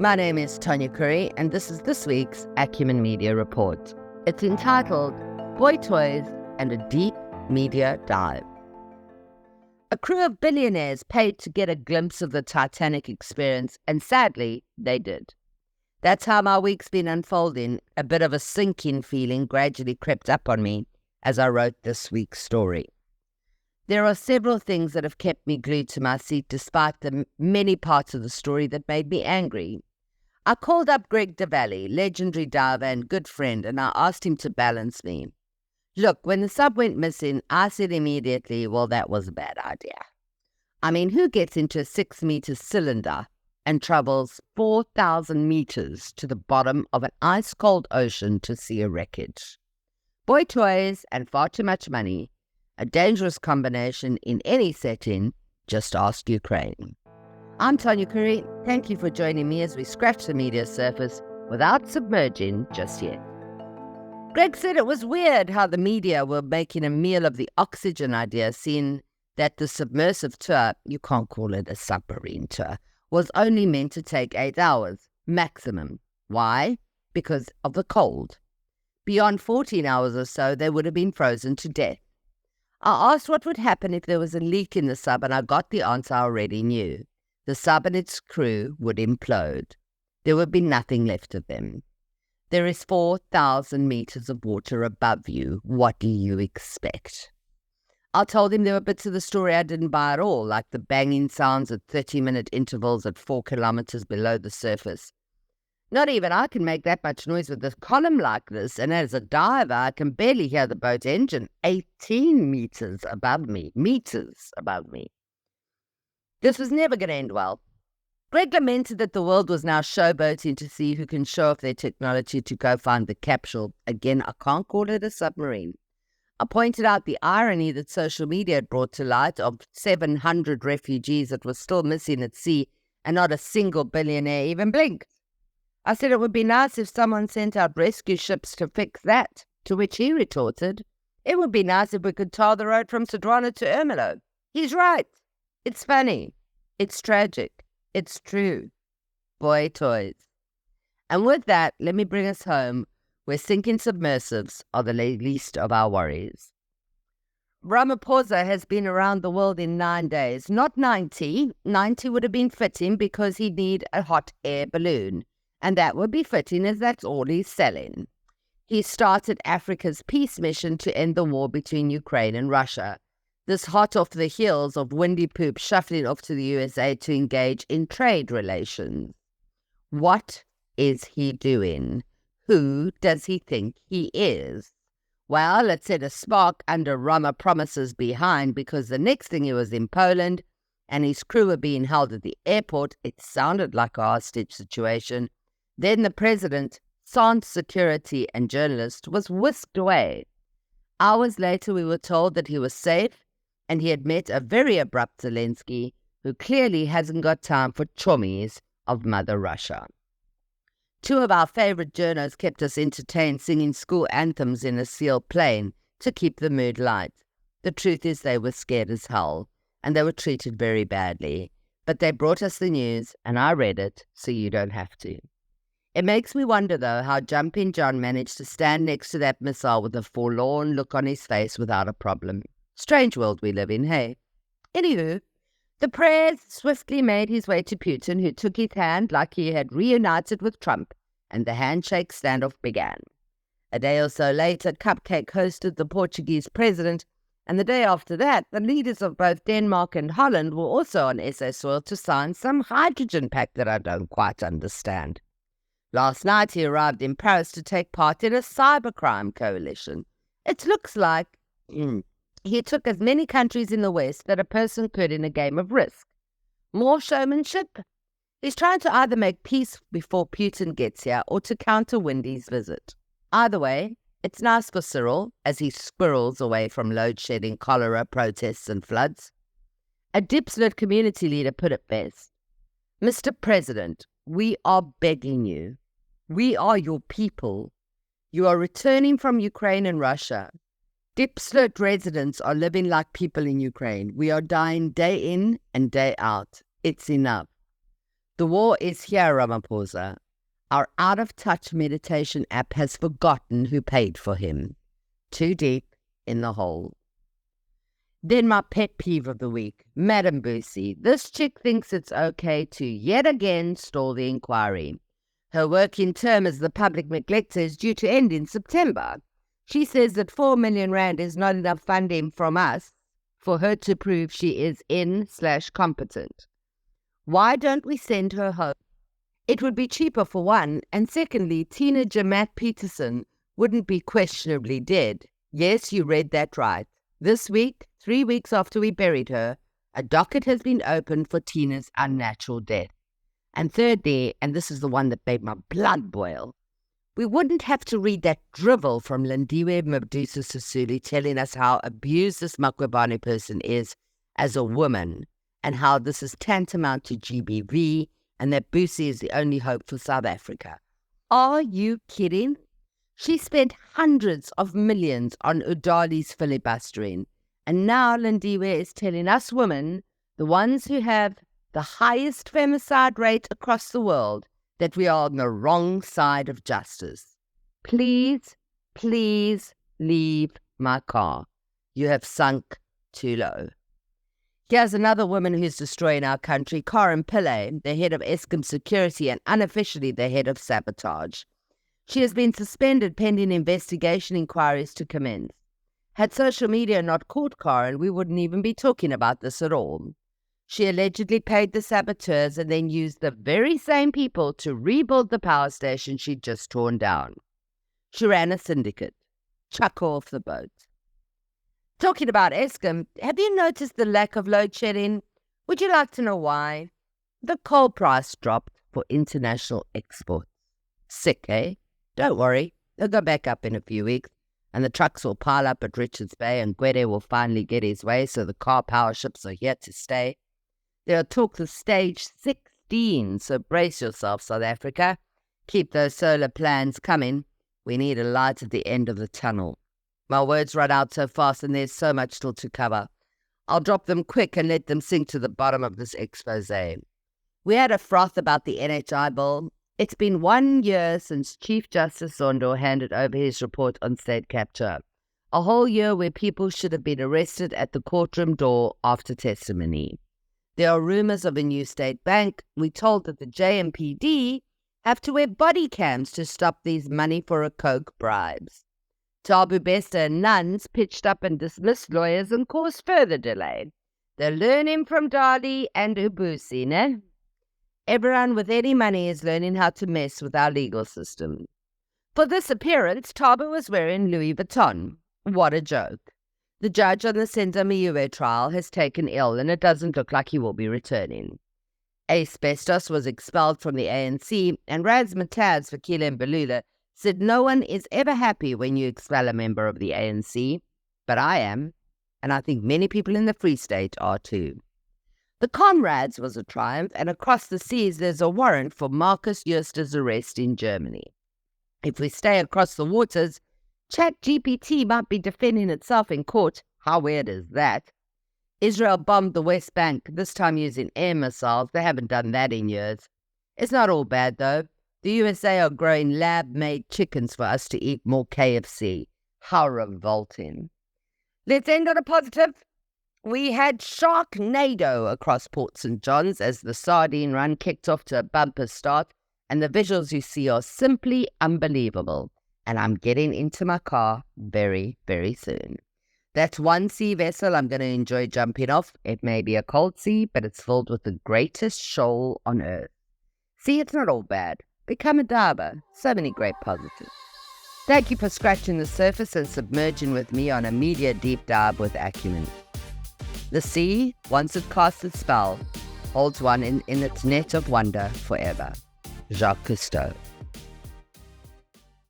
My name is Tanya Curry, and this is this week's Acumen Media Report. It's entitled Boy Toys and a Deep Media Dive. A crew of billionaires paid to get a glimpse of the Titanic experience, and sadly, they did. That's how my week's been unfolding. A bit of a sinking feeling gradually crept up on me as I wrote this week's story. There are several things that have kept me glued to my seat despite the many parts of the story that made me angry. I called up Greg De Valle, legendary diver and good friend, and I asked him to balance me. Look, when the sub went missing, I said immediately, well, that was a bad idea. I mean, who gets into a 6-meter cylinder and travels 4,000 meters to the bottom of an ice-cold ocean to see a wreckage? Boy toys and far too much money, a dangerous combination in any setting. Just ask Ukraine. I'm Tanya Curry. Thank you for joining me as we scratch the media surface without submerging just yet. Greg said it was weird how the media were making a meal of the oxygen idea, seeing that the submersive tour, you can't call it a submarine tour, was only meant to take 8 hours, maximum. Why? Because of the cold. Beyond 14 hours or so, they would have been frozen to death. I asked what would happen if there was a leak in the sub, and I got the answer I already knew. The sub and its crew would implode. There would be nothing left of them. There is 4,000 meters of water above you. What do you expect? I told him there were bits of the story I didn't buy at all, like the banging sounds at 30-minute intervals at 4 kilometers below the surface. Not even I can make that much noise with a column like this, and as a diver, I can barely hear the boat engine 18 meters above me. This was never going to end well. Greg lamented that the world was now showboating to see who can show off their technology to go find the capsule. Again, I can't call it a submarine. I pointed out the irony that social media had brought to light of 700 refugees that were still missing at sea, and not a single billionaire even blinked. I said it would be nice if someone sent out rescue ships to fix that, to which he retorted, it would be nice if we could tar the road from Sodwana to Ermelo. He's right. It's funny. It's tragic. It's true. Boy toys. And with that, let me bring us home where sinking submersives are the least of our worries. Ramaphosa has been around the world in 9 days. Not 90. 90 would have been fitting because he'd need a hot air balloon. And that would be fitting as that's all he's selling. He started Africa's peace mission to end the war between Ukraine and Russia. This hot off the heels of Windy Poop shuffling off to the USA to engage in trade relations. What is he doing? Who does he think he is? Well, it set a spark under Rama promises behind, because the next thing he was in Poland and his crew were being held at the airport. It sounded like a hostage situation. Then the president, sans security and journalist, was whisked away. Hours later, we were told that he was safe and he had met a very abrupt Zelensky, who clearly hasn't got time for chummies of Mother Russia. 2 of our favorite journos kept us entertained singing school anthems in a sealed plane to keep the mood light. The truth is they were scared as hell, and they were treated very badly. But they brought us the news, and I read it, so you don't have to. It makes me wonder, though, how Jumping John managed to stand next to that missile with a forlorn look on his face without a problem. Strange world we live in, hey? Anywho, the prayers swiftly made his way to Putin, who took his hand like he had reunited with Trump, and the handshake standoff began. A day or so later, Cupcake hosted the Portuguese president, and the day after that, the leaders of both Denmark and Holland were also on SA soil to sign some hydrogen pact that I don't quite understand. Last night, he arrived in Paris to take part in a cybercrime coalition. It looks like he took as many countries in the West that a person could in a game of Risk. More showmanship? He's trying to either make peace before Putin gets here or to counter Wendy's visit. Either way, it's nice for Cyril as he squirrels away from load-shedding, cholera, protests and floods. A dipslit community leader put it best. Mr. President, we are begging you. We are your people. You are returning from Ukraine and Russia. Dipslit residents are living like people in Ukraine. We are dying day in and day out. It's enough. The war is here, Ramaphosa. Our out-of-touch meditation app has forgotten who paid for him. Too deep in the hole. Then my pet peeve of the week, Madam Boosie. This chick thinks it's okay to yet again stall the inquiry. Her working term as the public neglector is due to end in September. She says that 4 million rand is not enough funding from us for her to prove she is in/competent. Why don't we send her home? It would be cheaper for one, and secondly, Tina Jamat Peterson wouldn't be questionably dead. Yes, you read that right. This week, 3 weeks after we buried her, a docket has been opened for Tina's unnatural death. And thirdly, and this is the one that made my blood boil, we wouldn't have to read that drivel from Lindiwe Mabudusa Sisulu telling us how abused this Makwebane person is as a woman and how this is tantamount to GBV and that Boosie is the only hope for South Africa. Are you kidding? She spent hundreds of millions on Udali's filibustering, and now Lindiwe is telling us women, the ones who have the highest femicide rate across the world, that we are on the wrong side of justice. Please, please leave my car. You have sunk too low. Here's another woman who's destroying our country, Karen Pillay, the head of Eskom Security and unofficially the head of Sabotage. She has been suspended pending investigation inquiries to commence. Had social media not caught Karen, we wouldn't even be talking about this at all. She allegedly paid the saboteurs and then used the very same people to rebuild the power station she'd just torn down. She ran a syndicate. Chuck her off the boat. Talking about Eskom, have you noticed the lack of load shedding? Would you like to know why? The coal price dropped for international exports. Sick, eh? Don't worry, they'll go back up in a few weeks, and the trucks will pile up at Richards Bay, and Gwede will finally get his way, so the car power ships are here to stay. There are talks of stage 16, so brace yourself, South Africa. Keep those solar plans coming. We need a light at the end of the tunnel. My words run out so fast, and there's so much still to cover. I'll drop them quick and let them sink to the bottom of this expose. We had a froth about the NHI bill. It's been 1 year since Chief Justice Zondo handed over his report on state capture. A whole year where people should have been arrested at the courtroom door after testimony. There are rumors of a new state bank. We're told that the JMPD have to wear body cams to stop these money for a coke bribes. Tabu Bester and nuns pitched up and dismissed lawyers and caused further delay. They're learning from Dali and Ubusi, ne? Everyone with any money is learning how to mess with our legal system. For this appearance, Tabu was wearing Louis Vuitton. What a joke. The judge on the Senzo Miyue trial has taken ill and it doesn't look like he will be returning. Asbestos was expelled from the ANC and Raz Mataz for Kilem Belula said no one is ever happy when you expel a member of the ANC, but I am, and I think many people in the Free State are too. The Comrades was a triumph, and across the seas there's a warrant for Marcus Jooster's arrest in Germany. If we stay across the waters, ChatGPT might be defending itself in court. How weird is that? Israel bombed the West Bank, this time using air missiles. They haven't done that in years. It's not all bad, though. The USA are growing lab-made chickens for us to eat more KFC. How revolting. Let's end on a positive. We had Sharknado across Port St. John's as the sardine run kicked off to a bumper start, and the visuals you see are simply unbelievable. And I'm getting into my car very, very soon. That's one sea vessel I'm going to enjoy jumping off. It may be a cold sea, but it's filled with the greatest shoal on earth. See, it's not all bad. Become a diver. So many great positives. Thank you for scratching the surface and submerging with me on a media deep dive with acumen. The sea, once it casts its spell, holds one in its net of wonder forever. Jacques Cousteau.